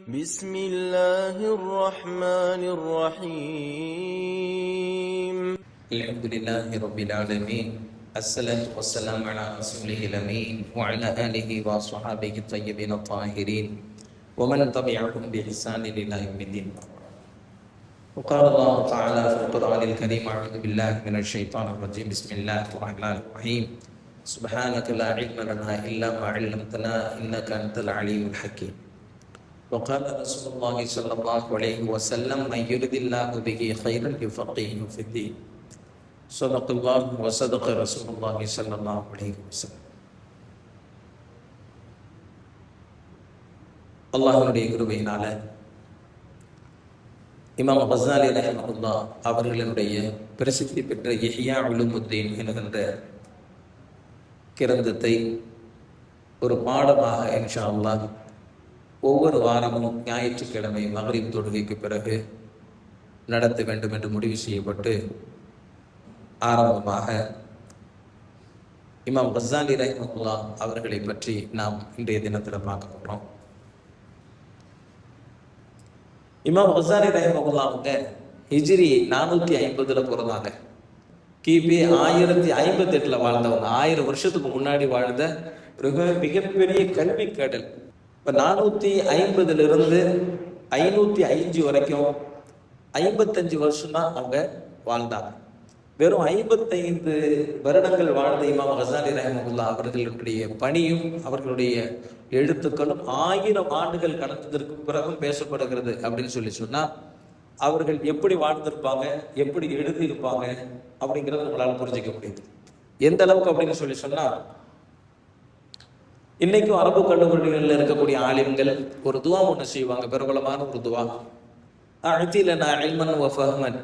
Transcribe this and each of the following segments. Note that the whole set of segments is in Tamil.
بسم الله الرحمن الرحيم الحمد لله رب العالمين الصلاة والسلام على رسوله الأمين وعلى آله وصحابه الطيبين الطاهرين ومن تبعهم بإحسان إلى يوم الدين. وقال الله تعالى في القرآن الكريم: أعوذ بالله من الشيطان الرجيم، بسم الله الرحمن الرحيم، سبحانك لا علم لنا إلا ما علمتنا إنك أنت العليم الحكيم. وقال رسول الله صلى الله عليه وسلم: من يرد الله به خيرا يفقهه في الدين. صدق الله وصدق رسول الله صلى الله عليه وسلم. அல்லாஹ்வுடைய கிருபையினால இமாம் கஸாலி ரஹிமஹுல்லாஹ் அவர்களுடைய பிரசித்தி பெற்ற இஹ்யா உலூமுத்தீன் என்கின்ற கிரந்தத்தை ஒரு பாடமாக இன்ஷா அல்லாஹ் ஒவ்வொரு வாரமும் ஞாயிற்றுக்கிழமை மக்ரிப் தொழுகைக்கு பிறகு நடத்த வேண்டும் என்று முடிவு செய்யப்பட்டு ஆரம்பமாக இமாம் கஸாலி ரஹிமஹுல்லாஹ் அவர்களை பற்றி நாம் இன்றைய தினத்தில் பார்க்க போகிறோம். இமாம் கஸாலி ரஹிமஹுல்லாஹ் அவங்க ஹிஜ்ரி 450 பிறந்தாங்க. கிபி 1058 வாழ்ந்தவங்க. 1000 வருஷத்துக்கு முன்னாடி வாழ்ந்த மிகப்பெரிய கல்வி கடல். இப்போ 450 505 வரைக்கும் 55 வருஷம் தான் அவங்க வாழ்ந்தாங்க. வெறும் 55 வருடங்கள் வாழ்ந்த இமாம் கஸாலி ரஹிமஹுல்லாஹ் அவர்களுடைய பணியும் அவர்களுடைய எழுத்துக்களும் 1000 ஆண்டுகள் கடந்ததற்கு பிறகும் பேசப்படுகிறது அப்படின்னு சொன்னா அவர்கள் எப்படி வாழ்ந்திருப்பாங்க, எப்படி எழுதியிருப்பாங்க அப்படிங்கிறத நம்மளால புரிஞ்சிக்க முடியுது. எந்த அளவுக்கு அப்படின்னு சொன்னா இன்னைக்கும் அரபு கல்லூரிகளில் இருக்கக்கூடிய ஆலிம்கள் ஒரு துவா ஒன்று செய்வாங்க, பிரபலமான ஒரு துவா. அஅ்திலனா இல்மன் வ ஃபஹ்மன்,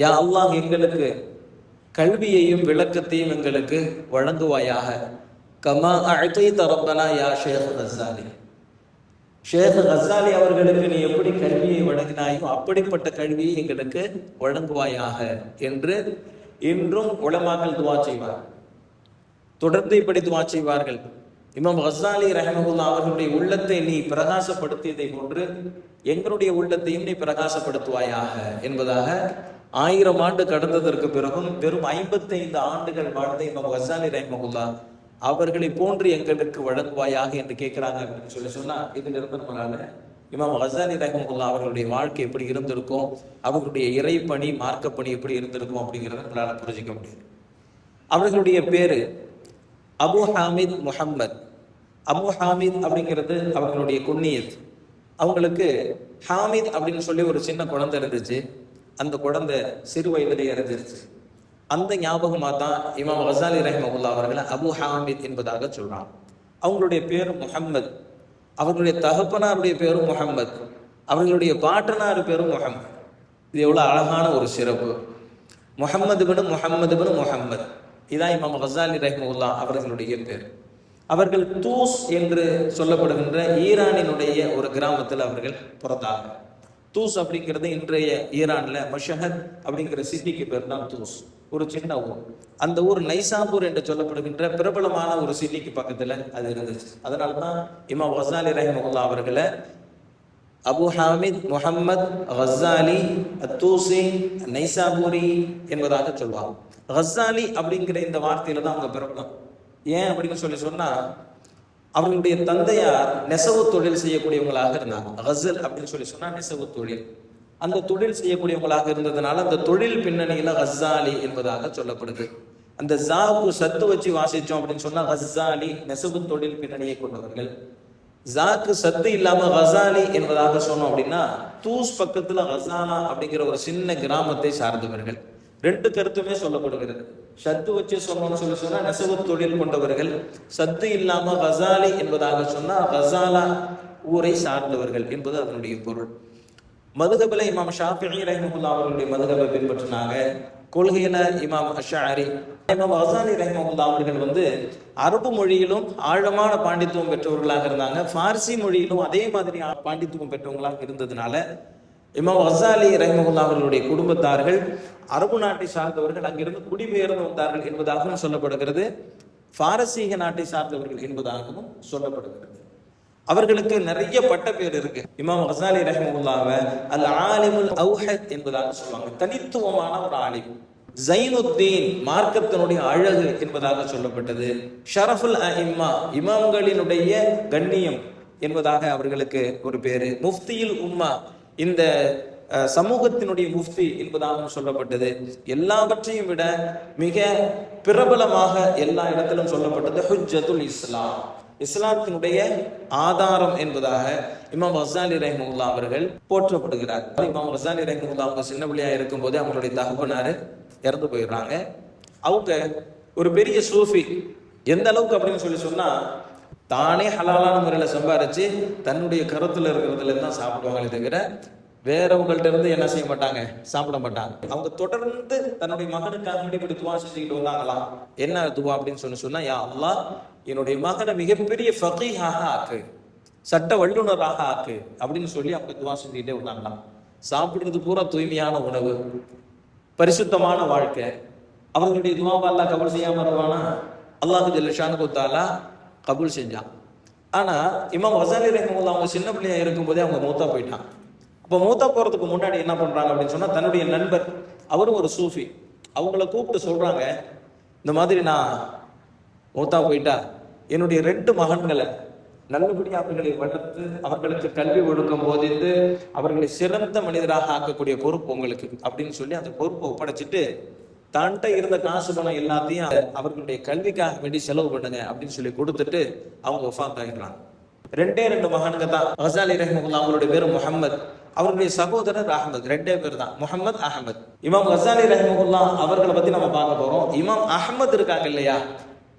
யா அல்லாஹ் எங்களுக்கு கல்வியையும் விளக்கத்தையும் எங்களுக்கு வழங்குவாயாக. கமா அஅ்தைத ரப்பனா யா ஷேக் கஸாலி, ஷேக் கஸாலி அவர்களுக்கு நீ எப்படி கல்வியை வழங்கினாயோ அப்படிப்பட்ட கல்வியை எங்களுக்கு வழங்குவாயாக என்று இன்றும் உலமாக்கள் துவா செய்வார்கள். தொடர்ந்து இப்படி துவா செய்வார்கள். இமாம் கஸாலி ரஹிமஹுல்லாஹ் அவர்களுடைய உள்ளத்தை நீ பிரகாசப்படுத்தியதை போன்று எங்களுடைய உள்ளத்தையும் நீ பிரகாசப்படுத்துவாயாக என்பதாக 1000 ஆண்டு கடந்ததற்கு பிறகும் வெறும் 55 ஆண்டுகள் வாழ்ந்த இமாம் கஸாலி ரஹிமஹுல்லாஹ் அவர்களை போன்று எங்களுக்கு வழங்குவாயாக என்று கேட்கிறாங்க அப்படின்னு சொன்னா இதுல இருந்து நம்மளால இமாம் கஸாலி ரஹிமஹுல்லாஹ் அவர்களுடைய வாழ்க்கை எப்படி இருந்திருக்கும், அவர்களுடைய இறைப்பணி மார்க்கப்பணி எப்படி இருந்திருக்கும் அப்படிங்கிறத நம்மளால புரிஞ்சிக்க முடியும். அவர்களுடைய பேரு அபு ஹாமித் முஹம்மத். அபு ஹாமித் அப்படிங்கிறது அவர்களுடைய குன்னியத். அவங்களுக்கு ஹாமித் அப்படின்னு சொல்லி ஒரு சின்ன குழந்தை இருந்துச்சு. அந்த குழந்தை சிறு வயதிலே இறந்துருச்சு. அந்த ஞாபகமாக தான் இமாம் கஸாலி ரஹிமஹுல்லாஹ் அவர்களை அபு ஹாமித் என்பதாக சொல்றாங்க. அவங்களுடைய பேரு முஹம்மத். அவர்களுடைய தகப்பனாருடைய பேரும் முஹம்மத். அவர்களுடைய பாட்டனார் பேரும் முஹம்மத். இது எவ்வளவு அழகான ஒரு சிறப்பு. முஹம்மது பின் முஹம்மத். இதான் இமாம் கஸாலி ரஹிமஹுல்லாஹ் அவர்களுடைய பேர். அவர்கள் தூஸ் என்று சொல்லப்படுகின்ற ஈரானினுடைய ஒரு கிராமத்தில் அவர்கள் பிறந்தாங்க. தூஸ் அப்படிங்கிறது இன்றைய ஈரான்ல மஷஹத் அப்படிங்கிற சிட்டிக்கு பேர் தான் தூஸ். ஒரு சின்ன ஊர். அந்த ஊர் நைசாபூர் என்று சொல்லப்படுகின்ற பிரபலமான ஒரு சிட்டிக்கு பக்கத்துல அது இருந்துச்சு. அதனால்தான் இமாம் கஸாலி ரஹிமஹுல்லாஹ் அவர்களை அபு ஹாமித் முஹம்மத் கஸாலி அத்தூசி நைசாபூரி என்பதாக சொல்வாங்க. கஸாலி அப்படிங்கிற இந்த வார்த்தையில தான் அவங்க பிரபலம். ஏன் அப்படின்னு சொன்னா அவர்களுடைய தந்தையார் நெசவு தொழில் செய்யக்கூடியவங்களாக இருந்தாங்க. கஸல் அப்படின்னு சொன்னா நெசவு தொழில். அந்த தொழில் செய்யக்கூடியவங்களாக இருந்ததுனால அந்த தொழில் பின்னணியில கஸாலி என்பதாக சொல்லப்படுது. அந்த ஜாவுக்கு சத்து வச்சு வாசிச்சோம் அப்படின்னு சொன்னா கஸாலி நெசவு தொழில் பின்னணியை கொண்டவர்கள். ஜாக்கு சத்து இல்லாம கஸாலி என்பதாக சொன்னோம் அப்படின்னா தூஸ் பக்கத்துல கஸாலா அப்படிங்கிற ஒரு சின்ன கிராமத்தை சார்ந்தவர்கள். 2 கருத்துமே சொல்லப்படுகிறது. சத்து வச்சு சொன்னோம்னு சொன்னா நெசவு தொழில் கொண்டவர்கள், சத்து இல்லாம கஸாலி என்பதாக சொன்னா கஸாலா ஊரை சார்ந்தவர்கள் என்பது அதனுடைய பொருள். மதுஹபில இமாம் ஷாஃபிஈ ரஹிமஹுல்லாஹ் அவர்களுடைய மதுஹபை பின்பற்றினாங்க. கொள்கையில இமாம் அஷ்அரி. இமாம் கஸாலி ரஹிமஹுல்லாஹ் அவர்கள் அரபு மொழியிலும் ஆழமான பாண்டித்துவம் பெற்றவர்களாக இருந்தாங்க. பார்சி மொழியிலும் அதே மாதிரி பாண்டித்துவம் பெற்றவங்களாக இருந்ததுனால இமாம் கஸாலி ரஹிமஹுல்லாஹ் அவர்களுடைய குடும்பத்தார்கள் அரபு நாட்டை சார்ந்தவர்கள், அங்கிருந்து குடிபெயர்ந்து வந்தார்கள் என்பதாகவும் சொல்லப்படுகிறது. பாரசீக நாட்டை சார்ந்தவர்கள் என்பதாகவும் சொல்லப்படுகிறது. அவர்களுக்கு நிறைய பட்ட பேர் இருக்கு. இமாம் கசாலி ரஹ்மத்துல்லாஹி அல் ஆலிமுல் அவ்ஹத் என்பதாக சொல்லுவாங்க. தனித்துவமான ஒரு ஆலிம். ஜைனுத்தீன், மார்க்கத்தினுடைய அழகு என்பதாக சொல்லப்பட்டது. ஷரஃபுல் அஇம்மா, இமாம்களினுடைய கண்ணியம் என்பதாக அவர்களுக்கு ஒரு பேரு. முஃப்தியில் உம்மா, இந்த சமூகத்தினுடைய முஃப்தி என்பதாகவும் சொல்லப்பட்டது. எல்லாவற்றையும் விட மிக பிரபலமாக எல்லா இடத்திலும் சொல்லப்பட்டது ஹுஜ்ஜத்துல் இஸ்லாம், இஸ்லாத்தினுடைய ஆதாரம் என்பதாக இமாம் கசாலி ரஹ்மத்துல்லாஹி அவர்கள் போற்றப்படுகிறார். இமாம் கசாலி ரஹ்மத்துல்லாஹி அவங்க சின்ன பிள்ளையா இருக்கும் போதே அவங்களுடைய தகப்பனாரு இறந்து போயிடுறாங்க. அவங்க ஒரு பெரிய சூஃபி. எந்த அளவுக்கு அப்படின்னு சொன்னா, தானே ஹலாலான முறையில் சம்பாரிச்சு தன்னுடைய கருத்துல இருக்கிறதுல தான் சாப்பிடுவாங்களே தவிர வேறவங்கள்ட்ட இருந்து என்ன செய்ய மாட்டாங்க, சாப்பிட மாட்டாங்க. அவங்க தொடர்ந்து தன்னுடைய மகனுக்காக இப்படி துவா செஞ்சுக்கிட்டு வந்தாங்களாம். என்ன துவா அப்படின்னு சொன்னா, யா அல்லாஹ், என்னுடைய மகனை மிகப்பெரிய ஃபகீஹாக ஆக்கு, சட்ட வல்லுநராக ஆக்கு அப்படின்னு சொல்லி அவங்க துவா செஞ்சுக்கிட்டே வந்தாங்களாம். சாப்பிடுறது பூரா தூய்மையான உணவு, பரிசுத்தமான வாழ்க்கை. அவர்களுடைய துவாவை அல்லாஹ் கபூல் செய்யாம வருவானா? அல்லாஹ் ஜல்ல ஷானுஹு தஆலா கபூல் செஞ்சான். ஆனா இமாம் கசாலி ரஹ்மத்துல்லாஹி அவங்க சின்ன பிள்ளையா இருக்கும் போதே அவங்க மூத்தா போயிட்டான். அப்போ மூத்தா போறதுக்கு முன்னாடி என்ன பண்றாங்க அப்படின்னு சொன்னா, தன்னுடைய நண்பர், அவரும் ஒரு சூஃபி, அவங்கள கூப்பிட்டு சொல்றாங்க, இந்த மாதிரி நான் மூத்தா போயிட்டா என்னுடைய 2 மகன்களை நல்லபடியாக அவர்களை வளர்த்து அவர்களுக்கு கல்வி ஒழுக்கம் போதித்து அவர்களை சிறந்த மனிதராக ஆக்கக்கூடிய பொறுப்பு உங்களுக்கு அப்படின்னு சொல்லி அந்த பொறுப்பை ஒப்படைச்சிட்டு தான்கிட்ட இருந்த காசு பணம் எல்லாத்தையும் அவர்களுடைய கல்விக்காக வேண்டி செலவு பண்ணுங்க அப்படின்னு சொல்லி கொடுத்துட்டு அவங்க வஃபாத் ஆகிடுறாங்க. 2 மகனுங்க தான். கசாலி ரஹ்மத்துல்லாஹி அவங்களுடைய பேரு முஹம்மத், அவருடைய சகோதரர் அஹமத். 2 பேர் தான், முஹம்மத் அஹமத். இமாம் கசாலி ரஹ்மத்துல்லாஹி அவர்களை பத்தி நம்ம பார்க்க போறோம். இமாம் அஹமத் இருக்காங்க இல்லையா,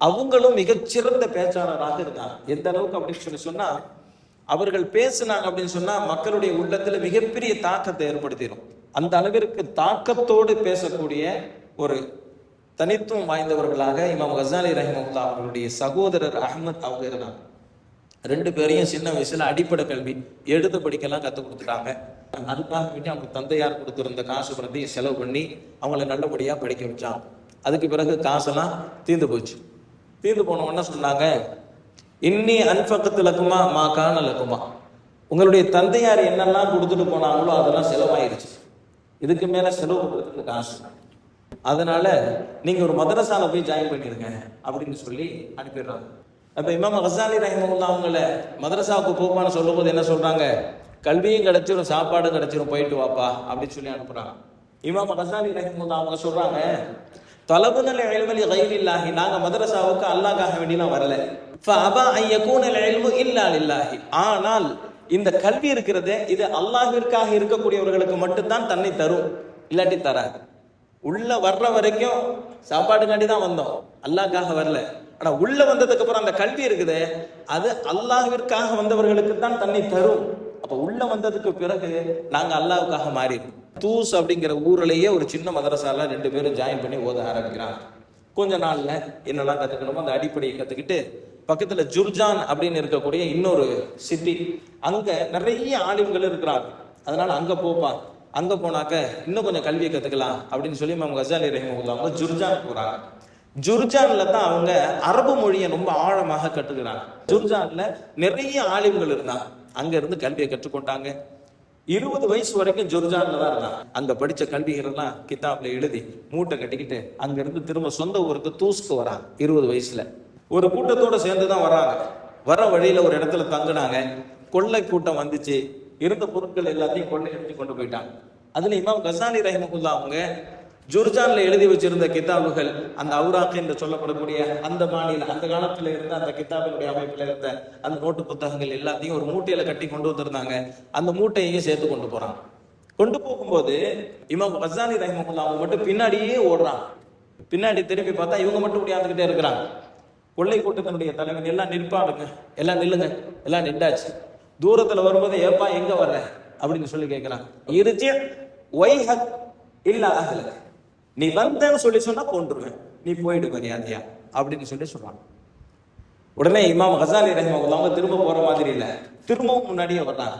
அவங்களும் மிகச்சிறந்த பேச்சாளராக இருந்தாங்க. எந்த அளவுக்கு அப்படின்னு சொன்னா, அவர்கள் பேசினாங்க அப்படின்னு சொன்னா மக்களுடைய உள்ளத்துல மிகப்பெரிய தாக்கத்தை ஏற்படுத்திடும். அந்த அளவிற்கு தாக்கத்தோடு பேசக்கூடிய ஒரு தனித்துவம் வாய்ந்தவர்களாக இமாம் கசாலி ரஹ்மத்துல்லாஹி அவர்களுடைய சகோதரர் அஹமத் அவங்க இருந்தாங்க. 2 பேரையும் சின்ன வயசுல அடிப்படை கல்வி எழுத படிக்கலாம் கற்றுக் கொடுத்துட்டாங்க. அதுக்காக வேண்டி அவங்க தந்தையார் கொடுத்திருந்த காசு பணத்தையும் செலவு பண்ணி அவங்கள நல்லபடியா படிக்க வச்சாங்க. அதுக்கு பிறகு காசெல்லாம் தீர்ந்து போச்சு. தீர்ந்து போனவொன்னா சொன்னாங்க, இன்னி அன்ஃபக்கத்து லக்குமா மா கான லக்குமா, உங்களுடைய தந்தையார் என்னெல்லாம் கொடுத்துட்டு போனாங்களோ அதெல்லாம் செலவாயிருச்சு, இதுக்கு மேல செலவு கொடுத்துட்டு காசு, அதனால நீங்க ஒரு மதரசால போய் ஜாயின் பண்ணிருங்க அப்படின்னு சொல்லி அனுப்பிடுறாங்க. அப்ப இமாம் கசாலி ரஹ்மத்துல்லாஹி அவங்கள மதரசாவுக்கு போப்பான்னு சொல்லும் போது என்ன சொல்றாங்க, கல்வியும் கிடைச்சிரும் சாப்பாடும் கிடைச்சிரும், போயிட்டு வாப்பா அப்படின்னு சொல்லி அனுப்புறாங்க. இமாம் கசாலி ரஹ்மத்துல்லாஹி அவங்க சொல்றாங்க, தலபுனல் இல்ம லிகைரில்லாஹி, நாங்க மதரசாவுக்கு அல்லாஹ்காக வேண்டிலாம் வரல. ஃபஅபா அன் யகூனல் இல்மு இல்லா லில்லாஹி, ஆனால் இந்த கல்வி இருக்கிறதே இது அல்லாஹ்விற்காக இருக்கக்கூடியவர்களுக்கு மட்டும்தான் தன்னை தரும், இல்லாட்டி தராது. உள்ள வர்ற வரைக்கும் சாப்பாடுக்காண்டி தான் வந்தோம், அல்லாஹ்காக வரல. ஆனா உள்ள வந்ததுக்கு அப்புறம் அந்த கல்வி இருக்குது, அது அல்லாஹ்விற்காக வந்தவர்களுக்கு தான் தன்னை தரும். அப்ப உள்ள வந்ததுக்கு பிறகு நாங்க அல்லாஹ்வுக்காக மாறிடும். தூஸ் அப்படிங்கிற ஊர்லயே ஒரு சின்ன மதரசால 2 பேரும் ஜாயின் பண்ணி ஓத ஆரம்பிக்கிறாங்க. கொஞ்ச நாள்ல என்னெல்லாம் கத்துக்கணுமோ அந்த அடிப்படையை கத்துக்கிட்டு பக்கத்துல ஜுர்ஜான் அப்படின்னு இருக்கக்கூடிய இன்னொரு சிட்டி, அங்க நிறைய ஆலிம்கள் இருக்கிறாங்க. அதனால அங்க போப்பாங்க. அங்க போனாக்க இன்னும் கொஞ்சம் கல்வியை கத்துக்கலாம் அப்படின்னு சொல்லி இமாம் கசாலி ரஹ்மத்துல்லாஹி அவங்க ஜுர்ஜான் போறாங்க. ஜுர்ஜான்ல தான் அவங்க அரபு மொழியை ரொம்ப ஆழமாக கற்றுக்கிறாங்க. ஜுர்ஜான்ல நிறைய ஆலிம்கள் இருந்தாங்க. அங்க இருந்து கல்வியை கற்றுக்கொண்டாங்க. 20 வயசு வரைக்கும் ஜுர்ஜான்ல தான் இருந்தாங்க. அங்க படிச்ச கல்விகள் எல்லாம் கிதாப்ல எழுதி மூட்டை கட்டிக்கிட்டு அங்க இருந்து திரும்ப சொந்த ஊருக்கு தூஸ்க்கு வராங்க. 20 வயசுல ஒரு கூட்டத்தோட சேர்ந்துதான் வராங்க. வர வழியில ஒரு இடத்துல தங்குனாங்க. கொள்ளை கூட்டம் வந்துச்சு. இருந்த பொருட்கள் எல்லாத்தையும் கொள்ளை அடிச்சு கொண்டு போயிட்டாங்க. அதுல இமாம் கசாலி ரஹ்மத்துல்லாஹி அவங்க ஜுர்ஜான்ல எழுதி வச்சிருந்த கிதாபுகள், அந்த அவுராக் என்று சொல்லப்படக்கூடிய அந்த மாநில அந்த காலத்துல இருந்த அந்த கிதாபினுடைய அமைப்புல இருந்த அந்த நோட்டு புத்தகங்கள் எல்லாத்தையும் ஒரு மூட்டையில கட்டி கொண்டு வந்திருந்தாங்க. அந்த மூட்டையையும் சேர்த்து கொண்டு போறாங்க. கொண்டு போகும்போது இமாம் கசாலி ரஹ்மத்துல்லாஹி அவங்க மட்டும் பின்னாடியே ஓடுறாங்க. பின்னாடி திரும்பி பார்த்தா இவங்க மட்டும் உடையாந்துகிட்டே இருக்கிறாங்க. கொள்ளை கூட்டத்தினுடைய தலைவன் எல்லாம் நிற்பாடுங்க, எல்லாம் நில்லுங்க, எல்லாம் நின்றாச்சு. தூரத்துல வரும்போது ஏப்பா எங்க வர்ற அப்படின்னு சொல்லி கேட்கிறாங்க. இருச்சி ஒய்ஹக் இல்ல அஹ்ல, நீ வந்தேன்னு சொல்லி சொன்னா கொன்றுவேன், நீ போயிடு மரியாதையா அப்படின்னு சொல்லி சொல்றாங்க. உடனே இமாம் கசாலி ரஹ்மத்துல்லாஹி அவங்க திரும்ப போற மாதிரி இல்ல, திரும்பவும் முன்னாடியே வர்றாங்க.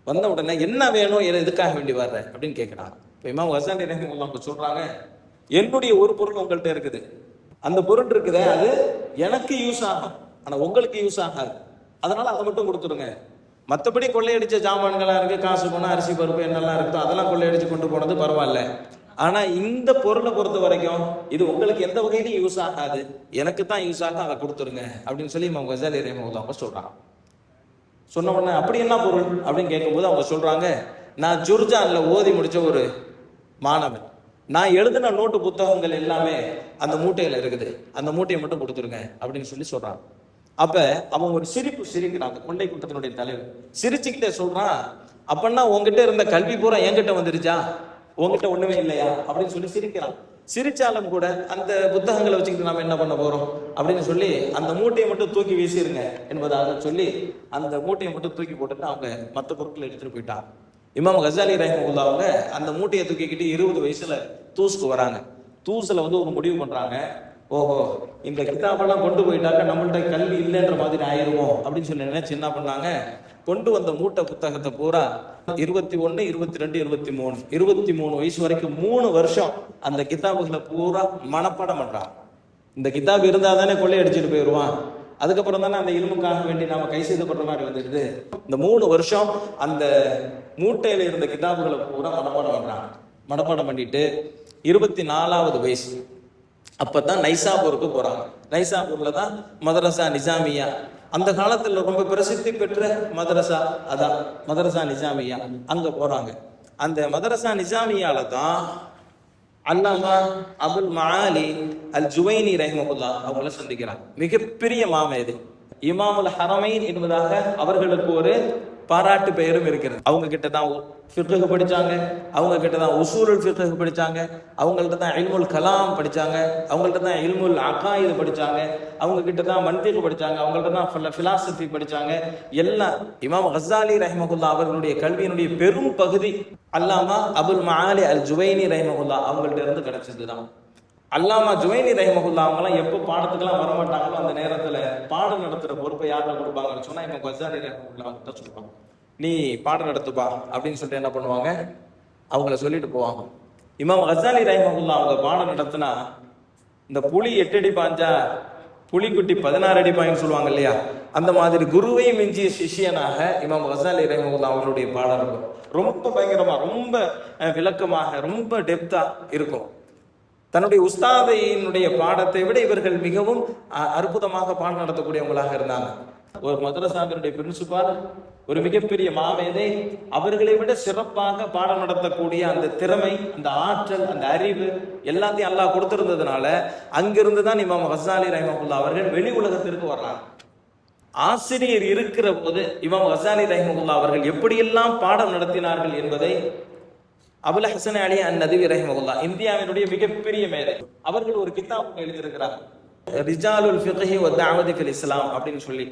வந்த உடனே என்ன வேணும், எதுக்காக வேண்டி வர்ற அப்படின்னு கேட்கிறாங்க. இப்போ இமாம் கசாலி ரஹ்மத்துல்லாஹி அவங்க சொல்றாங்க, என்னுடைய ஒரு பொருள் உங்கள்கிட்ட இருக்குது, அந்த பொருள் இருக்குதே அது எனக்கு யூஸ் ஆகும், ஆனா உங்களுக்கு யூஸ் ஆகாது. அதனால அதை மட்டும் கொடுத்துருங்க. மற்றபடி கொள்ளையடிச்ச ஜாமான்களா இருக்கு, காசு பணம் அரிசி பருப்பு என்னெல்லாம் இருக்குதோ அதெல்லாம் கொள்ளையடிச்சு கொண்டு போனது பரவாயில்ல. ஆனா இந்த பொருளை பொறுத்த வரைக்கும் இது உங்களுக்கு எந்த வகையிலும் யூஸ் ஆகாது, எனக்கு தான் யூஸ் ஆகும், அதை கொடுத்துருங்க அப்படின்னு சொல்லி இமாம் கஸாலி ரஹிமஹுல்லாஹ் சொல்றாங்க. சொன்ன உடனே அப்படி என்ன பொருள் அப்படின்னு கேட்கும்போது அவங்க சொல்றாங்க, நான் ஜுர்ஜான்ல ஓதி முடிச்ச ஒரு மாணவன், நான் எழுதின நோட்டு புத்தகங்கள் எல்லாமே அந்த மூட்டையில இருக்குது, அந்த மூட்டையை மட்டும் கொடுத்துருங்க அப்படின்னு சொல்லி சொல்றான். அப்ப அவன் ஒரு சிரிப்பு சிரிக்கிறான், அந்த கொள்ளை கூட்டத்தினுடைய தலைவர் சிரிச்சுக்கிட்டே சொல்றான், அப்பன்னா உங்ககிட்ட இருந்த கல்வி பூரா என்கிட்ட வந்துருச்சா, உங்ககிட்ட ஒண்ணுமே இல்லையா அப்படின்னு சொல்லி சிரிக்கிறான். சிரிச்சாலும் கூட அந்த புத்தகங்களை வச்சுக்கிட்டு நாம என்ன பண்ண போறோம் அப்படின்னு சொல்லி அந்த மூட்டையை மட்டும் தூக்கி வீசிருங்க என்பதாக சொல்லி அந்த மூட்டையை மட்டும் தூக்கி போட்டுட்டு அவங்க மற்ற பொருட்களை எடுத்துட்டு போயிட்டாங்க. இமாம் கஸாலி ரஹிமஹுல்லாஹ் அவங்க அந்த மூட்டையை தூக்கிக்கிட்டு 20 வயசுல தூஸ்க்கு வராங்க. தூஸ்ல ஒரு முடிவு பண்றாங்க, ஓஹோ இந்த கிதாபெல்லாம் கொண்டு போயிட்டாக்க நம்மள்ட்ட கல்வி இல்லைன்ற மாதிரி ஆயிருமோ அப்படின்னு சொல்லி நினைச்சு என்ன பண்ணாங்க, கொண்டு வந்த மூட்டை புத்தகத்தை பூரா 21, 22, 23 வயசு வரைக்கும் 3 வருஷம் அந்த கிதாபுகளை பூரா மனப்பாடம் பண்றான். இந்த கிதாப் இருந்தா தானே கொள்ளையடிச்சிட்டு போயிடுவான், அதுக்கப்புறம் தானே அந்த இல்முக்காக வேண்டி நாம கை செய்தப்படுற மாதிரி வந்துடுது. இந்த 3 வருஷம் அந்த மூட்டையில இருந்த கிதாபுகளை பூரா மனப்பாடம் பண்றான். மனப்பாடம் பண்ணிட்டு 24வது வயசு அப்பதான் நைசாபூருக்கு போறாங்க. நைசாபூர்ல தான் மதரசா நிசாமியா, அந்த காலத்துல ரொம்ப பிரசித்தி பெற்ற மதரசா, அதான் மதரசா நிசாமியா, அங்க போறாங்க. அந்த மதரசா நிசாமியால தான் அல்லாமா அபுல் மஆலி அல் ஜுவைனி ரஹிமஹுல்லாஹ் அவங்கள சந்திக்கிறாங்க. மிகப்பெரிய மாமேதை, இமாமுல் ஹரமைன் என்பதாக அவர்களுக்கு ஒரு பாராட்டு பெயரும் இருக்கிறது. அவங்க கிட்ட தான் ஃபிக்ஹ் படிச்சாங்க, அவங்க கிட்ட தான் உசூலுல் ஃபிக்ஹ் படிச்சாங்க, அவங்கள்ட்ட தான் இல்முல் கலாம் படிச்சாங்க, அவங்கள்ட்ட தான் இல்முல் அகாயித் படிச்சாங்க, அவங்க கிட்ட தான் மன்திக் படிச்சாங்க, அவங்கள்ட்ட தான் ஃபிலாசபி படிச்சாங்க. எல்லாம் இமாம் கஸாலி ரஹிமஹுல்லாஹ் அவர்களுடைய கல்வியினுடைய பெரும் பகுதி அல்லாமா அபுல் மஆலி அல் ஜுவைனி ரஹிமஹுல்லாஹ் அவங்கள்ட்ட இருந்து கிடைச்சதுதான். அல்லாமா ஜுவைனி ரஹிமஹுல்லாஹ் அவங்கலாம் எப்போ பாடத்துக்கெல்லாம் வரமாட்டாங்களோ அந்த நேரத்துல பாடம் நடத்துற பொறுப்பை யார்கிட்ட கொடுப்பாங்கன்னு சொன்னா இமாம் கஸாலி ரஹிமஹுல்லாஹ் கிட்ட சொல்லுவாங்க, நீ பாடம் நடத்துப்பா அப்படின்னு சொல்லிட்டு என்ன பண்ணுவாங்க, அவங்கள சொல்லிட்டு போவாங்க. இமாம் கஸாலி ரஹிமஹுல்லாஹ் அவங்க பாடம் நடத்தினா இந்த புலி 8 அடி பாஞ்சா புலிக்குட்டி 16 அடி பாயின்னு சொல்லுவாங்க இல்லையா, அந்த மாதிரி குருவை மிஞ்சிய சிஷியனாக இமாம் கஸாலி ரஹிமஹுல்லாஹ் அவருடைய பாடம் இருக்கும். ரொம்ப பயங்கரமா, ரொம்ப விளக்கமாக, ரொம்ப டெப்தா இருக்கும். தன்னுடைய உஸ்தாதையினுடைய பாடத்தை விட இவர்கள் மிகவும் அற்புதமாக பாடம் நடத்தக்கூடியவங்களாக இருந்தாங்க. ஒரு மதரசாவினுடைய பிரின்சிபால், ஒரு மிகப்பெரிய மாமேதை, அவர்களை விட சிறப்பாக பாடம் நடத்தக்கூடிய அந்த திறமை, அந்த ஆற்றல், அந்த அறிவு எல்லாத்தையும் அல்லாஹ் கொடுத்திருந்ததுனால அங்கிருந்து தான் இமாம் கஸாலி ரஹிமஹுல்லாஹ் அவர்கள் வெளி உலகத்திற்கு வர்றாங்க. ஆசிரியர் இருக்கிற போது இமாம் கஸாலி ரஹிமஹுல்லாஹ் அவர்கள் எப்படியெல்லாம் பாடம் நடத்தினார்கள் என்பதை அபுல் ஹசன் அலி அன்-நதவி ரஹிமஹுல்லாஹ், இந்தியாவினுடைய மிகப்பெரிய மேதை, அவர்கள் ஒரு கிதாப் எழுதியிருக்கிறார், ரிஜாலுல் ஃபிக்ஹி வ தஅவதி ஃபில் இஸ்லாம் அப்படின்னு சொல்லி.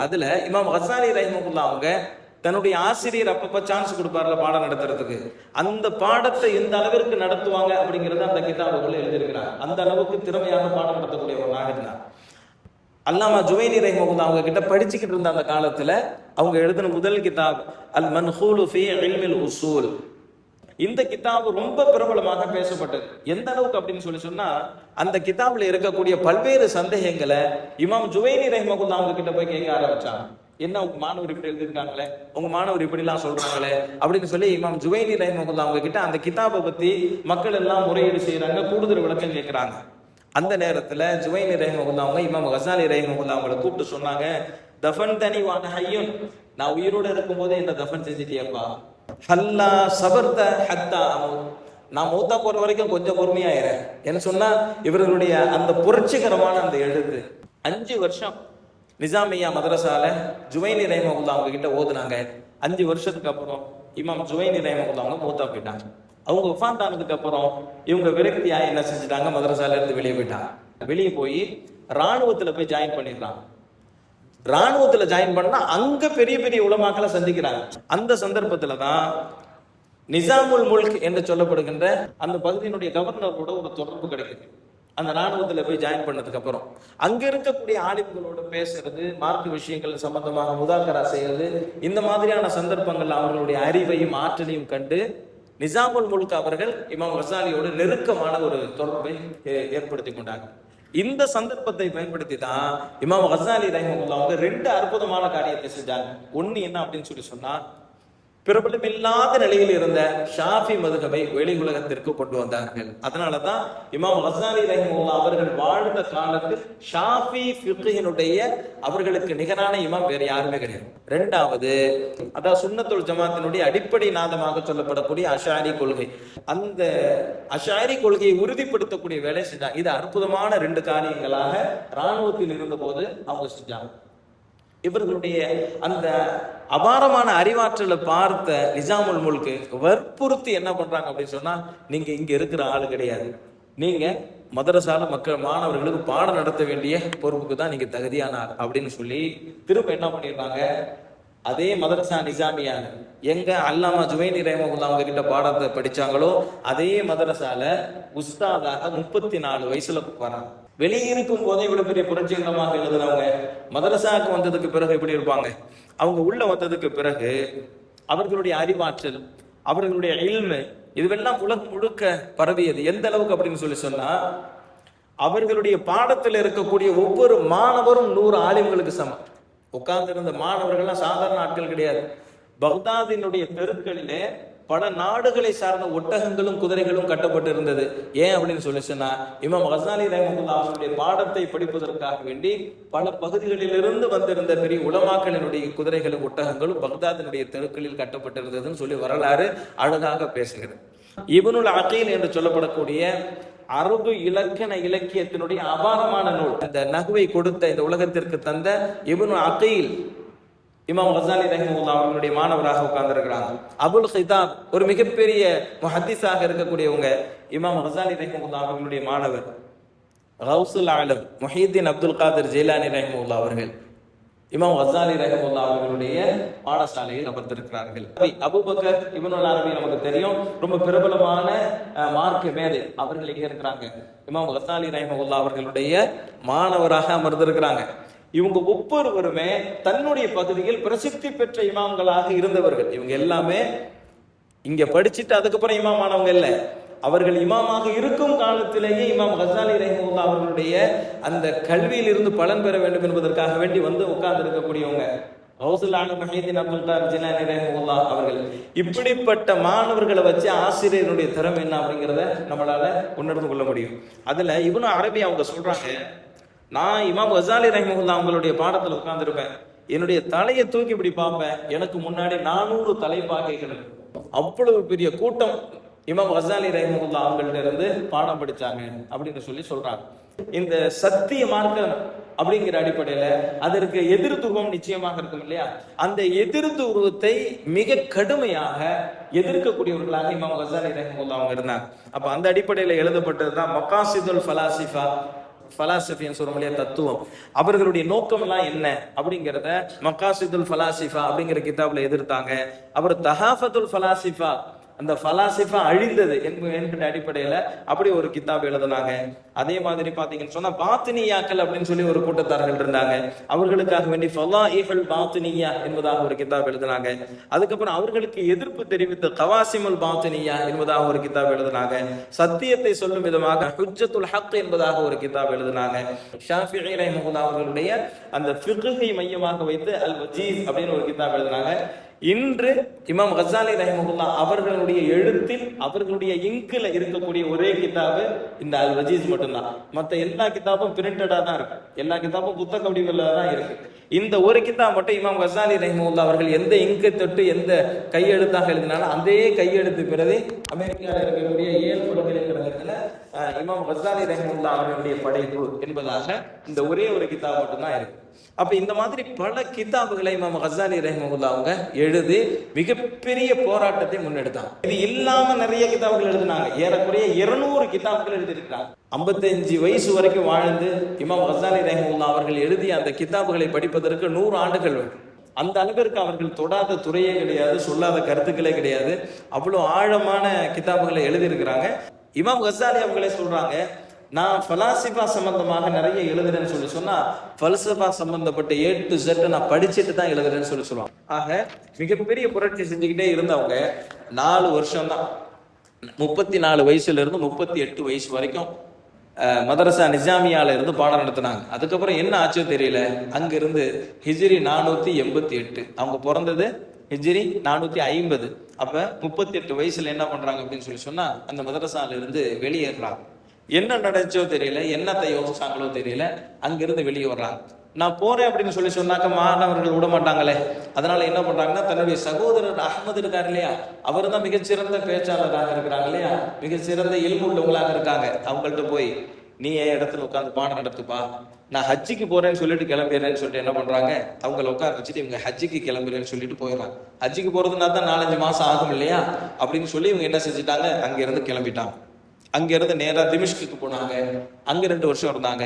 அதுல இமாம் கஸாலி ரஹிமஹுல்லாஹ் அவங்க தன்னுடைய ஆசிரியர் அப்பப்ப சான்ஸ் கொடுப்பார்ல பாடம் நடத்துறதுக்கு, அந்த பாடத்தை எந்த அளவிற்கு நடத்துவாங்க அப்படிங்கறத அந்த கிதாபுக்குள்ள எழுதியிருக்கிறார். அந்த அளவுக்கு திறமையாக பாடம் நடத்தக்கூடியவர்களாக இருந்தார். அல்லாமா ஜுவைனி ரஹிமஹுல்லாஹ் அவங்க கிட்ட படிச்சுக்கிட்டு இருந்த அந்த காலத்துல அவங்க எழுதின முதல் கிதாப் அல் மன்ஹூலு ஃபீ இல்மில் உசூல். இந்த கிதாபு ரொம்ப பிரபலமாக பேசப்பட்டது. எந்த அளவுக்கு அப்படின்னு சொன்னா அந்த கிதாபுல இருக்கக்கூடிய பல்வேறு சந்தேகங்களை இமாம் ஜுவைனி ரஹிமஹுல்லாஹ் அவங்க கிட்ட போய் கேட்க ஆரம்பிச்சாங்க. என்ன உங்க மாணவர் இப்படி எழுதிருக்காங்களே, உங்க மாணவர் இப்படி எல்லாம் சொல்றாங்களே அப்படின்னு சொல்லி இமாம் ஜுவைனி ரஹிமஹுல்லாஹ் அவங்க கிட்ட அந்த கிதாபை பத்தி மக்கள் எல்லாம் முறையீடு செய்யறாங்க, கூடுதல் விளக்கம் கேட்கிறாங்க. அந்த நேரத்துல ஜுவைனி ரஹிமஹுல்லாஹ் அவங்க இமாம் கஸாலி ரஹிமஹுல்லாஹ் அவங்களை கூப்பிட்டு சொன்னாங்க, தஃபன் தனி வான ஹய்யுன், நான் உயிரோட இருக்கும் போதே என்ன தஃபன் செஞ்சிட்டியப்பா, ஹல்லா சபர்த ஹத்தா அமூத், நான் மூத்தா போற வரைக்கும் கொஞ்சம் பொறுமையாயிரேன் என்ன சொன்னா இவர்களுடைய அந்த புரட்சிகரமான அந்த எழுத்து 5 வருஷம் நிசாமியா மதரசால ஜுவைனி ரஹிமஹுல்லாஹ் அவங்க கிட்ட ஓதுனாங்க. 5 வருஷத்துக்கு அப்புறம் இமாம் ஜுவைனி ரஹிமஹுல்லாஹ் அவங்க மூத்தா போயிட்டாங்க. அவங்க வஃபாத் ஆனதுக்கு அப்புறம் இவங்க விரக்தியா என்ன செஞ்சுட்டாங்க, மதரசால இருந்து வெளியே போயிட்டாங்க. வெளியே போய் ராணுவத்துல போய் ஜாயின் பண்ணிடுறாங்க. ராணுவத்துல ஜாயின் பண்ணா அங்க பெரிய பெரிய உலமாக்களை சந்திக்கிறாங்க. அந்த சந்தர்ப்பத்துல தான் நிசாமுல் முல்க் என்று சொல்லப்படுகின்ற அந்த பகுதியினுடைய கவர்னரோட ஒரு தொடர்பு கிடைக்குது. அந்த ராணுவத்துல போய் ஜாயின் பண்ணதுக்கு அப்புறம் அங்க இருக்கக்கூடிய ஆலிம்களோட பேசுறது, மார்க்க விஷயங்கள் சம்பந்தமாக முதாக்கரா செய்யறது, இந்த மாதிரியான சந்தர்ப்பங்கள் அவர்களுடைய அறிவையும் ஆற்றலையும் கண்டு நிசாமுல் முல்க் அவர்கள் இமாம் கஸாலியோடு நெருக்கமான ஒரு தொடர்பை ஏற்படுத்தி கொண்டாங்க. இந்த சந்தர்ப்பத்தை பயன்படுத்தி தான் இமாம் கஸாலி ரஹிமஹுல்லாஹ் அவங்க 2 அற்புதமான காரியத்தை செஞ்சாங்க. ஒண்ணு என்ன அப்படின்னு சொன்னா, பிரபலமில்லாத நிலையில் இருந்த ஷாஃபி மதுஹபை வெளி உலகத்திற்கு கொண்டு வந்தார்கள். அதனாலதான் இமாம் கஸாலி ரஹிமஹுல்லாஹ் அவர்கள் வாழ்ந்த காலத்தில் ஷாஃபி ஃபிக்ஹினுடைய அவர்களுக்கு நிகரான இமாம் வேற யாருமே கிடையாது. இரண்டாவது, அதாவது சுன்னத்துல் ஜமாத்தினுடைய அடிப்படை நாதமாக சொல்லப்படக்கூடிய அஷாரி கொள்கை, அந்த அஷாரி கொள்கையை உறுதிப்படுத்தக்கூடிய வேலை செஞ்சாங்க. இது அற்புதமான 2 காரியங்களாக இராணுவத்தில் இருந்த போது அவங்க செஞ்சாங்க. இவர்களுடைய அந்த அபாரமான அறிவாற்றலை பார்த்த நிஜாமுல் முல்க் வற்புறுத்தி என்ன பண்றாங்க அப்படின்னு சொன்னா, நீங்க இங்க இருக்கிற ஆளு கிடையாது, நீங்க மதரசால மாணவர்களுக்கு பாடம் நடத்த வேண்டிய பொறுப்புக்கு தான் நீங்க தகுதியான ஆள் அப்படின்னு சொல்லி திரும்ப என்ன பண்ணிடுறாங்க, அதே மதரசா நிஜாமியான எங்க அல்லாமா ஜுவைனி ரஹிமஹுல்லாஹ் அவங்க கிட்ட பாடத்தை படிச்சாங்களோ அதே மதரசால உஸ்தாதாக 34 வயசுல வராங்க. வெளியே இருக்கும் போதே இவ்வளவு பெரிய புரட்சிகரமாக எழுதுனவங்க மதரசாவுக்கு வந்ததுக்கு பிறகு எப்படி இருப்பாங்க? அவங்க உள்ள வந்ததுக்கு பிறகு அவர்களுடைய அறிவாற்றல், அவர்களுடைய இல்மு, இதுவெல்லாம் உலகம் முழுக்க பரவியது. எந்த அளவுக்கு அப்படின்னு சொன்னா, அவர்களுடைய பாடத்தில் இருக்கக்கூடிய ஒவ்வொரு மாணவரும் 100 ஆலிம்களுக்கு சமம். உட்கார்ந்து இருந்த மாணவர்கள்லாம் சாதாரண ஆட்கள் கிடையாது. பக்தாதினுடைய தெருக்களிலே பல நாடுகளை சார்ந்த ஒட்டகங்களும் குதிரைகளும் கட்டப்பட்டு இருந்தது. ஏன் அப்படின்னு சொன்னா, இமாம் கஸாலி ரஹிமஹுல்லாஹ் அவருடைய பாடத்தை படிப்பதற்காக வேண்டி பல பகுதிகளிலிருந்து வந்திருந்த பெரிய உலமாக்களினுடைய குதிரைகளும் ஒட்டகங்களும் பக்தாதினுடைய தெருக்களில் கட்டப்பட்டிருந்ததுன்னு சொல்லி வரலாறு அழகாக பேசுகிறது. இப்னுல் அகீல் என்று சொல்லப்படக்கூடிய அரபு இலக்கண இலக்கியத்தினுடைய அபாரமான நூல், இந்த நஹ்வை கொடுத்த இந்த உலகத்திற்கு தந்த இப்னு அகீல் இமாம் கஸாலி ரஹிமஹுல்லாஹ் அவர்களுடைய மாணவராக உட்கார்ந்திருக்கிறாங்க. அபுல் ஹிதாப் ஒரு மிகப்பெரிய முஹத்திஸாக இருக்கக்கூடியவங்க இமாம் கஸாலி ரஹிமஹுல்லாஹ் அவர்களுடைய மாணவர். கௌசுல் ஆலம் முஹியுத்தீன் அப்துல் காதிர் ஜெயிலானி ரஹிமஹுல்லாஹ் அவர்கள் இமாம் கஸாலி ரஹிமஹுல்லாஹ் அவர்களுடைய பாடசாலையில் அமர்ந்திருக்கிறார்கள். அபூபக்கர் இப்னுல் அரபி நமக்கு தெரியும், ரொம்ப பிரபலமான மார்க்க மேதை. அவர்கள் எங்க இருக்கிறாங்க? இமாம் கஸாலி ரஹிமஹுல்லாஹ் அவர்களுடைய மாணவராக அமர்ந்திருக்கிறாங்க. இவங்க ஒவ்வொருவருமே தன்னுடைய பகுதியில் பிரசித்தி பெற்ற இமாம்களாக இருந்தவர்கள். இவங்க எல்லாமே இங்க படிச்சுட்டு அதுக்கப்புறம் இமாம் ஆனவங்க இல்ல, அவர்கள் இமாமாக இருக்கும் காலத்திலேயே இமாம் கஸாலி ரஹிமஹுல்லாஹ் அவர்களுடைய அந்த கல்வியில் இருந்து பலன் பெற வேண்டும் என்பதற்காக வேண்டி வந்து உட்கார்ந்து இருக்கக்கூடியவங்க. கௌசுல் ஆலம் முஹியுத்தீன் அப்துல் காதிர் ஜிலானி ரஹிமஹுல்லாஹ் அவர்கள். இப்படிப்பட்ட மாணவர்களை வச்சு ஆசிரியருடைய திறமை என்ன அப்படிங்கிறத நம்மளால உணர்ந்து கொள்ள முடியும். அதுல இப்னு அரபி அவங்க சொல்றாங்க, நான் இமாம் கஸாலி ரஹிமஹுல்லாஹ் அவங்களுடைய பாடத்துல உட்கார்ந்துருப்பேன், என்னுடைய தலையை தூக்கி இப்படி பார்ப்பேன், எனக்கு முன்னாடி 400 தலைப்பாகைகள், அவ்வளவு பெரிய கூட்டம் இமாம் கஸாலி ரஹிமஹுல்லாஹ் அவங்கள்ட்ட இருந்து பாடம் படிச்சாங்க அப்படின்னு சொல்றாங்க. இந்த சத்திய மார்க்கம் அப்படிங்கிற அடிப்படையில அதற்கு எதிர் துருவம் நிச்சயமாக இருக்கும் இல்லையா? அந்த எதிர் துருவத்தை மிக கடுமையாக எதிர்க்கக்கூடியவர்களாக இமாம் கஸாலி ரஹிமஹுல்லாஹ் அவங்க இருந்தாங்க. அப்ப அந்த அடிப்படையில எழுதப்பட்டதுதான் மகாசிதுல் ஃபலாசிஃபா, ஃபலாசபின்னு சொல்ல முடியாத தத்துவம். அவர்களுடைய நோக்கம் எல்லாம் என்ன அப்படிங்கிறத மகாசிதுல் ஃபலாசிஃபா அப்படிங்கிற கிதாப்ல எதிர்த்தாங்க. அவர் தஹாஃபத்துல் ஃபலாசிஃபா, அந்த ஃபலாசிஃபா அழிந்தது என்கிற அடிப்படையில அப்படி ஒரு கிதாப் எழுதினாங்க. அதே மாதிரி பாத்தீங்கன்னு சொன்னா பாத்தினியாக்கள் அப்படின்னு சொல்லி ஒரு கூட்டத்தார்கள் இருந்தாங்க. அவர்களுக்காக வேண்டி ஃபலாயிஹுல் பாத்தினியா என்பதாக ஒரு கிதாப் எழுதினாங்க. அதுக்கப்புறம் அவர்களுக்கு எதிர்ப்பு தெரிவித்த கவாசிமுல் பாத்தினியா என்பதாக ஒரு கிதாப் எழுதினாங்க. சத்தியத்தை சொல்லும் விதமாக ஹுஜ்ஜத்துல் ஹக் என்பதாக ஒரு கிதாப் எழுதினாங்க. ஷாஃபிஈ ரஹிமஹுல்லாஹ் அவர்களுடைய அந்த ஃபிக்ஹை மையமாக வைத்து அல் வஜீஸ் அப்படின்னு ஒரு கிதாப் எழுதினாங்க. இன்று இமாம் கஸாலி ரஹிமஹுல்லாஹ் அவர்களுடைய எழுத்தில் அவர்களுடைய இங்கில் இருக்கக்கூடிய ஒரே கிதாபு இந்த அல் வஜீஸ் மட்டும்தான். மற்ற எல்லா கிதாபும் பிரிண்டடா தான் இருக்கு, எல்லா கிதாபும் புத்தக வடிவில் தான் இருக்கு. இந்த ஒரு கிதாப் மட்டும் இமாம் கஸாலி ரஹிமஹுல்லாஹ் அவர்கள் எந்த இங்கை தொட்டு எந்த கையெழுத்தாக எழுதினாலும் அதே கையெழுத்து பிறகு அமெரிக்காவில் இருக்கக்கூடிய 7 பல்கலைக்கழகத்துல இமாம் கஸாலி ரஹிமஹுல்லாஹ் அவர்களுடைய படைப்பு என்பதாக இந்த ஒரே ஒரு கிதாப் மட்டும்தான் இருக்கு. அப்ப இந்த மாதிரி பல கிதாபுகளை இமாம் கஸாலி ரஹிமஹுல்லாஹ் அவங்க எழுதி மிகப்பெரிய போராட்டத்தை முன்னெடுத்தாங்க. இது இல்லாம நிறைய கிதாபுகள் எழுதினாங்க. ஏறக்குறைய 200 கிதாபுகள் எழுதியிருக்கிறாங்க. 55 வயசு வரைக்கும் வாழ்ந்து இமாம் கஸாலி ரஹிமஹுல்லாஹ் அவர்கள் எழுதிய அந்த கிதாபுகளை படிப்பதற்கு 100 ஆண்டுகள் வேண்டும். அந்த அளவிற்கு அவர்கள் தொடாத துறையே கிடையாது, சொல்லாத கருத்துக்களே கிடையாது. அவ்வளவு ஆழமான கிதாபுகளை எழுதியிருக்கிறாங்க. இமாம் கஸாலி அவங்களே சொல்றாங்க, நான் ஃபலாசிஃபா சம்பந்தமாக நிறைய எழுதுறேன்னு சொன்னா ஃபல்சஃபா சம்பந்தப்பட்ட A to Z நான் படிச்சுட்டு தான் எழுதுறேன்னு சொல்லுவாங்க. ஆக மிகப்பெரிய புரட்சி செஞ்சுக்கிட்டே இருந்தவங்க 4 வருஷம் தான், 34 வயசுல இருந்து 38 வயசு வரைக்கும் மதரசா நிஜாமியால இருந்து பாடம் நடத்தினாங்க. அதுக்கப்புறம் என்ன ஆச்சோ தெரியல, அங்கிருந்து ஹிஜ்ரி 488, அவங்க பிறந்தது ஹிஜ்ரி 450. அப்ப 38 வயசுல என்ன பண்றாங்க அப்படின்னு சொன்னா அந்த மதரசால இருந்து வெளியேறாங்க. என்ன நடந்துச்சோ தெரியல, என்னத்தை யோசிச்சாங்களோ தெரியல, அங்கிருந்து வெளியே வர்றாங்க. நான் போறேன் அப்படின்னு சொன்னாக்க மாணவர்கள் விட மாட்டாங்களே. அதனால என்ன பண்றாங்கன்னா, தன்னுடைய சகோதரர் அஹ்மது இருக்காரு இல்லையா, அவர் தான் மிகச்சிறந்த பேச்சாளராக இருக்கிறாங்க இல்லையா, மிகச்சிறந்த இல்மு உள்ளவங்களாக இருக்காங்க. அவங்கள்ட்ட போய் நீ என் இடத்துல உட்காந்து பாடம் நடத்துப்பா, நான் ஹஜ்ஜிக்கு போறேன்னு சொல்லிட்டு கிளம்பிடுறேன்னு சொல்லிட்டு என்ன பண்றாங்க, அவங்களை உட்கார வச்சுட்டு இவங்க ஹஜ்ஜிக்கு கிளம்புறேன்னு சொல்லிட்டு போயிடறாங்க. ஹஜ்ஜிக்கு போறதுனா தான் 4-5 மாசம் ஆகும் இல்லையா அப்படின்னு சொல்லி இவங்க என்ன செஞ்சுட்டாங்க, அங்க இருந்து கிளம்பிட்டாங்க. அங்கிருந்து நேரா திமிஷ்குக்கு போனாங்க. அங்க 2 வருஷம் இருந்தாங்க.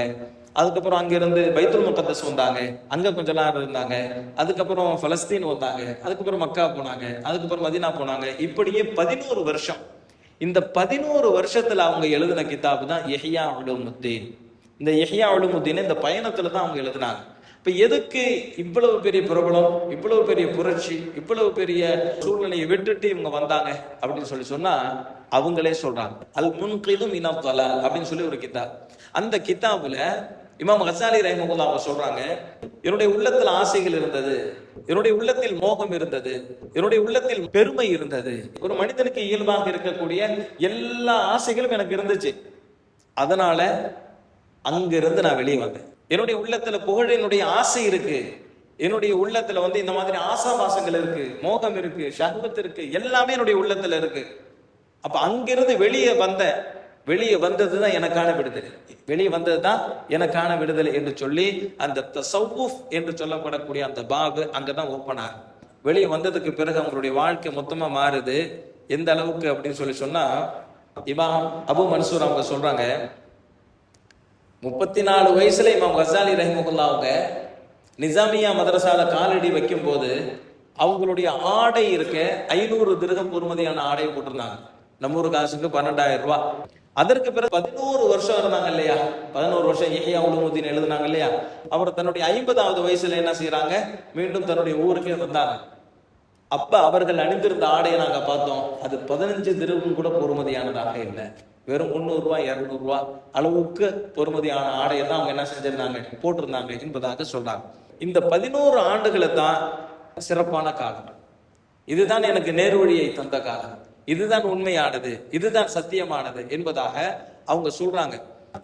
அதுக்கப்புறம் அங்கிருந்து பைத்துல் முகத்தஸ் வந்தாங்க, அங்க கொஞ்ச நேரம் இருந்தாங்க. அதுக்கப்புறம் பலஸ்தீன் வந்தாங்க. அதுக்கப்புறம் மக்கா போனாங்க. அதுக்கப்புறம் மதீனா போனாங்க. இப்படியே 11 வருஷம். இந்த 11 வருஷத்துல அவங்க எழுதின கிதாபு தான் இஹ்யா உலூமுத்தீன். இந்த இஹ்யா உலூமுத்தீன் இந்த பயணத்துல தான் அவங்க எழுதினாங்க. இப்ப எதுக்கு இவ்வளவு பெரிய பிரபலம், இவ்வளவு பெரிய புரட்சி, இவ்வளவு பெரிய சூழ்நிலையை விட்டுட்டு இவங்க வந்தாங்க அப்படின்னு சொன்னா அவங்களே சொல்றாங்க. அல் முன்கிது மினத் தலால் அப்படின்னு சொல்லி ஒரு கிதாப். அந்த கிதாபுல இமாம் கசாலி ரஹிமஹுல்லாஹ் அவங்க சொல்றாங்க, என்னுடைய உள்ளத்தில் ஆசைகள் இருந்தது, என்னுடைய உள்ளத்தில் மோகம் இருந்தது, என்னுடைய உள்ளத்தில் பெருமை இருந்தது. ஒரு மனிதனுக்கு இயல்பாக இருக்கக்கூடிய எல்லா ஆசைகளும் எனக்கு இருந்துச்சு. அதனால அங்கிருந்து நான் வெளியே வந்தேன். என்னுடைய உள்ளத்துல புகழினுடைய ஆசை இருக்கு, என்னுடைய உள்ளத்துல இந்த மாதிரி ஆசாபாசங்கள் இருக்கு, மோகம் இருக்கு, ஷஹ்வத் இருக்கு, எல்லாமே என்னுடைய உள்ளத்துல இருக்கு. அப்ப அங்கிருந்து வெளியே வந்ததுதான் எனக்கான விடுதலை, வெளியே வந்ததுதான் எனக்கான விடுதலை என்று சொல்லி அந்த தஸவ்வுஃப் என்று சொல்லப்படக்கூடிய அந்த பாபு அங்கதான் ஓப்பன் ஆகும். வெளியே வந்ததுக்கு பிறகு அவங்களுடைய வாழ்க்கை மொத்தமா மாறுது. எந்த அளவுக்கு அப்படின்னு சொன்னா இமாம் அபு மன்சூர் அவங்க சொல்றாங்க, 34 வயசுல இமாம் கசாலி ரஹிமஹுல்லாஹ் அவங்க நிசாமியா மதரசால காலடி வைக்கும் போது அவங்களுடைய ஆடை இருக்க 500 திர்ஹம் பொறுமதியான ஆடையை போட்டிருந்தாங்க. நம்ம ஊர் காசுக்கு 12,000 ரூபாய். அதற்கு பிறகு 11 வருஷம் இருந்தாங்க இல்லையா, 11 வருஷம் இஹ்யா உலூமுத்தீன் எழுதினாங்க இல்லையா. அவர் தன்னுடைய 50வது வயசுல என்ன செய்யறாங்க, மீண்டும் தன்னுடைய ஊருக்கே வந்தாங்க. அப்ப அவர்கள் அணிந்திருந்த ஆடையை நாங்க பார்த்தோம், அது 15 திர்ஹம் கூட பொறுமதியானதாக இல்லை. வெறும் 300 ரூபாய் 200 ரூபாய் அளவுக்கு பொறுமதியான ஆடையை தான் அவங்க என்ன செஞ்சிருந்தாங்க, போட்டிருந்தாங்க என்பதாக சொல்றாங்க. இந்த 11 ஆண்டுகளை தான் சிறப்பான காலம், இதுதான் எனக்கு நேர்வழியை தந்த காலம், இதுதான் உண்மையானது, இதுதான் சத்தியமானது என்பதாக அவங்க சொல்றாங்க.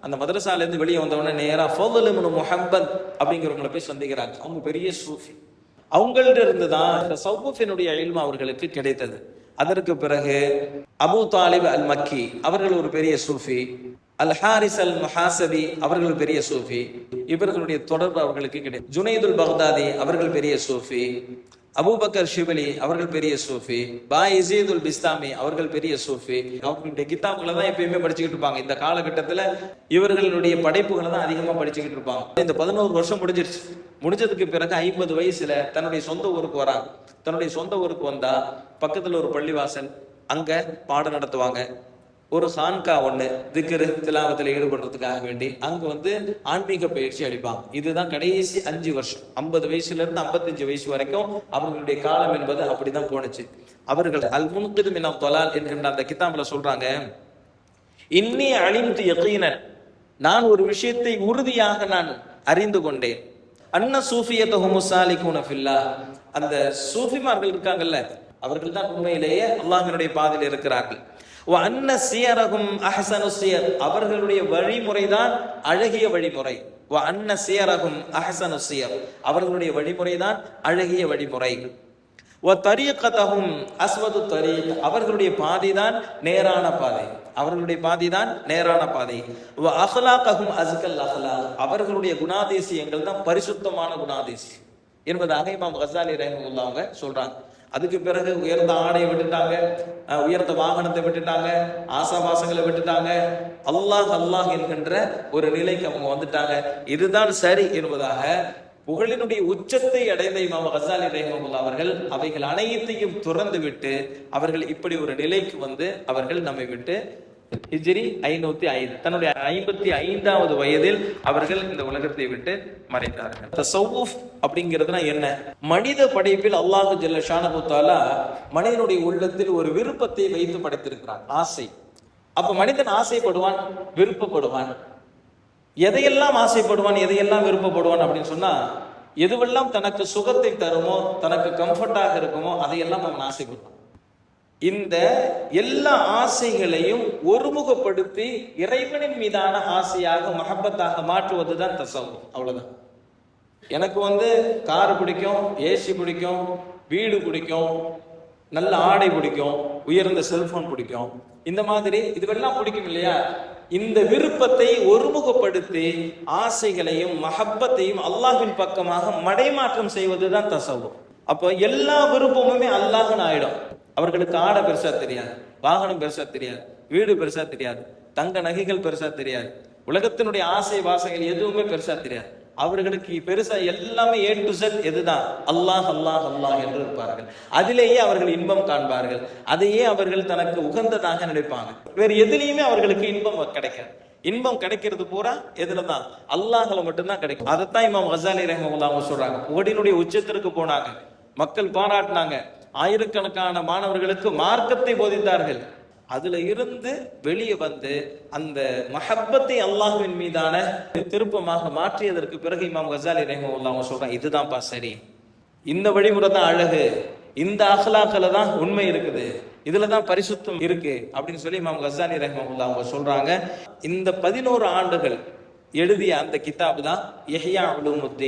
அந்த மதரசால இருந்து வெளியே வந்தவொடனே நேரா ஃபதுல் இப்னு முஹம்மத் அப்படிங்கிறவங்களை போய் சந்திக்கிறாங்க. அவங்க பெரிய சூஃபி. அவங்கள்ட்ட இருந்து தான் இந்த தஸவ்வுஃபினுடைய இல்மு அவர்களுக்கு கிடைத்தது. அதற்கு பிறகு அபு தாலிப் அல் மக்கி அவர்கள் ஒரு பெரிய சூஃபி, அல் ஹாரிஸ் அல் முஹாசபி அவர்கள் பெரிய சூஃபி, இவர்களுடைய தொடர்பு அவர்களுக்கு கிடைக்கும். ஜுனைதுல் பக்தாதி அவர்கள் பெரிய சூஃபி, அபூபக்கர் ஷிபலி அவர்கள் பெரிய சூஃபி, பாயிசீதுல் பிஸ்தாமி அவர்கள் பெரிய சூஃபி. அவர்களுடைய கிதாபுகளை தான் எப்பயுமே படிச்சுக்கிட்டு இருப்பாங்க. இந்த காலகட்டத்தில் இவர்களுடைய படைப்புகளை தான் அதிகமா படிச்சுக்கிட்டு இருப்பாங்க. இந்த 11 வருஷம் முடிஞ்சிருச்சு. முடிஞ்சதுக்கு பிறகு 50 வயசுல தன்னுடைய சொந்த ஊருக்கு வராங்க. தன்னுடைய சொந்த ஊருக்கு வந்தா பக்கத்துல ஒரு பள்ளிவாசல், அங்க பாடம் நடத்துவாங்க. ஒரு சான்கா ஒண்ணு திக்ரு திலாவத்துல ஈடுபடுறதுக்காக வேண்டி அங்க ஆன்மீக பயிற்சி அளிப்பாங்க. இதுதான் கடைசி 5 வருஷம், 50 வயசுல இருந்து 55 வயசு வரைக்கும் அவர்களுடைய காலம் என்பது அப்படிதான் போனுச்சு. அவர்கள் அல் முன்கிது மினத் தலால் என்கின்ற அந்த கிதாபுல சொல்றாங்க, இன்னி அலிம்து யகீனன், நான் ஒரு விஷயத்தை உறுதியாக நான் அறிந்து கொண்டேன், அன்ன சூஃபியத்துஹும் ஸாலிகூன ஃபில்லாஹ், அந்த சூஃபிமார்கள் இருக்காங்கல்ல அவர்கள் தான் உண்மையிலேயே அல்லாஹ்வினுடைய பாதையில் இருக்கிறார்கள். வஅன்ன சியரஹும் அஹ்ஸனு சியர், அவர்களுடைய வழிமுறைதான் அழகிய வழிமுறை. வஅன்ன சியரஹும் அஹ்ஸனு சியர், அவர்களுடைய வழிமுறைதான் அழகிய வழிமுறை. வதரீகதஹும் அஸ்வது தரீக், அவர்களுடைய பாதைதான் நேரான பாதை, அவர்களுடைய பாதைதான் நேரான பாதை. வஅக்லாகஹும் அஸ்கல் அக்லாக், அவர்களுடைய குணாதிசயங்கள் தான் பரிசுத்தமான குணாதிசயம் என்பதாக இமாம் கசாலி ரஹிமஹுல்லாஹ் அவங்க சொல்றாங்க. அதுக்கு பிறகு உயர்ந்த ஆடையை விட்டுட்டாங்க, உயர்ந்த வாகனத்தை விட்டுட்டாங்க, ஆசாபாசங்களை விட்டுட்டாங்க, அல்லாஹ் அல்லாஹ் என்கின்ற ஒரு நிலைக்கு அவங்க வந்துட்டாங்க. இதுதான் சரி என்பதாக புகழினுடைய உச்சத்தை அடைந்த இமாம் கசாலி ரஹிமஹுல்லாஹ் அவர்கள் அவைகள் அனைத்தையும் துறந்து விட்டு அவர்கள் இப்படி ஒரு நிலைக்கு அவர்கள் நம்மை விட்டு ஹிஜ்ரி 505 தன்னுடைய 55வது வயதில் அவர்கள் இந்த உலகத்தை விட்டு மறைந்தார்கள். தஸவ்வுஃப் அப்படிங்கிறதுனா என்ன? மனித படைப்பில் அல்லாஹ் ஜல்ல ஷானஹு தஆலா மனிதனுடைய உள்ளத்தில் ஒரு விருப்பத்தை வைத்து படைத்திருக்கிறான், ஆசை. அப்ப மனிதன் ஆசைப்படுவான், விருப்பப்படுவான். எதையெல்லாம் ஆசைப்படுவான், எதையெல்லாம் விருப்பப்படுவான் அப்படின்னு சொன்னா, எதுவெல்லாம் தனக்கு சுகத்தை தருமோ, தனக்கு கம்ஃபர்டாக இருக்குமோ அதையெல்லாம் அவன் ஆசைப்படுவான். இந்த எல்லா ஆசைகளையும் ஒருமுகப்படுத்தி இறைவனின் மீதான ஆசையாக மஹப்பத்தாக மாற்றுவதுதான் தசவ்வுஃப். அவ்வளவுதான். எனக்கு கார் பிடிக்கும், ஏசி பிடிக்கும், வீடு பிடிக்கும், நல்ல ஆடை பிடிக்கும், உயர்ந்த செல்போன் பிடிக்கும், இந்த மாதிரி இதுவெல்லாம் பிடிக்கும் இல்லையா? இந்த விருப்பத்தை ஒருமுகப்படுத்தி ஆசைகளையும் மஹப்பத்தையும் அல்லாஹ்வின் பக்கமாக மடைமாற்றம் செய்வதுதான் தசவ்வுஃப். அப்போ எல்லா விருப்பமுமே அல்லாஹ்னு ஆயிடும். அவர்களுக்கு ஆடை பெருசா தெரியாது, வாகனம் பெருசா தெரியாது, வீடு பெருசா தெரியாது, தங்க நகைகள் பெருசா தெரியாது, உலகத்தினுடைய ஆசை வாசைகள் எதுவுமே பெருசா தெரியாது. அவர்களுக்கு பெருசா எல்லாமே A to Z எதுதான்? அல்லாஹ் அல்லாஹ் அல்லாஹ் என்று இருப்பார்கள். அதிலேயே அவர்கள் இன்பம் காண்பார்கள். அதையே அவர்கள் தனக்கு உகந்ததாக நினைப்பாங்க. வேறு எதுலையுமே அவர்களுக்கு இன்பம் கிடைக்காது. இன்பம் கிடைக்கிறது பூரா எதுலதான்? அல்லாஹ்ல மட்டும்தான் கிடைக்கும். அதைத்தான் இமாம் கஸாலி ரஹ்மத்துல்லாஹி அலைஹி சொல்றாங்க. புகழினுடைய உச்சத்திற்கு போனாங்க, மக்கள் பாராட்டினாங்க, ஆயிரக்கணக்கான மாணவர்களுக்கு மார்க்கத்தை போதித்தார்கள். அதுல இருந்து வெளியே வந்து அந்த மஹப்பத்தை அல்லாஹ்வின் மீதான திருப்பமாக மாற்றியதற்கு பிறகு இமாம் கஸாலி ரஹ்மத்துல்லாஹி சொல்றாங்க, இதுதான்ப்பா சரி, இந்த வழிமுறை தான் அழகு, இந்த அஹ்லாக்ல தான் உண்மை இருக்குது, இதுலதான் பரிசுத்தம் இருக்கு அப்படின்னு சொல்லி இமாம் கஸாலி ரஹ்மத்துல்லாஹி சொல்றாங்க. இந்த 11 ஆண்டுகள் எழுதிய அந்த கிதாபு தான் இஹ்யா உலூமுத்தீன்.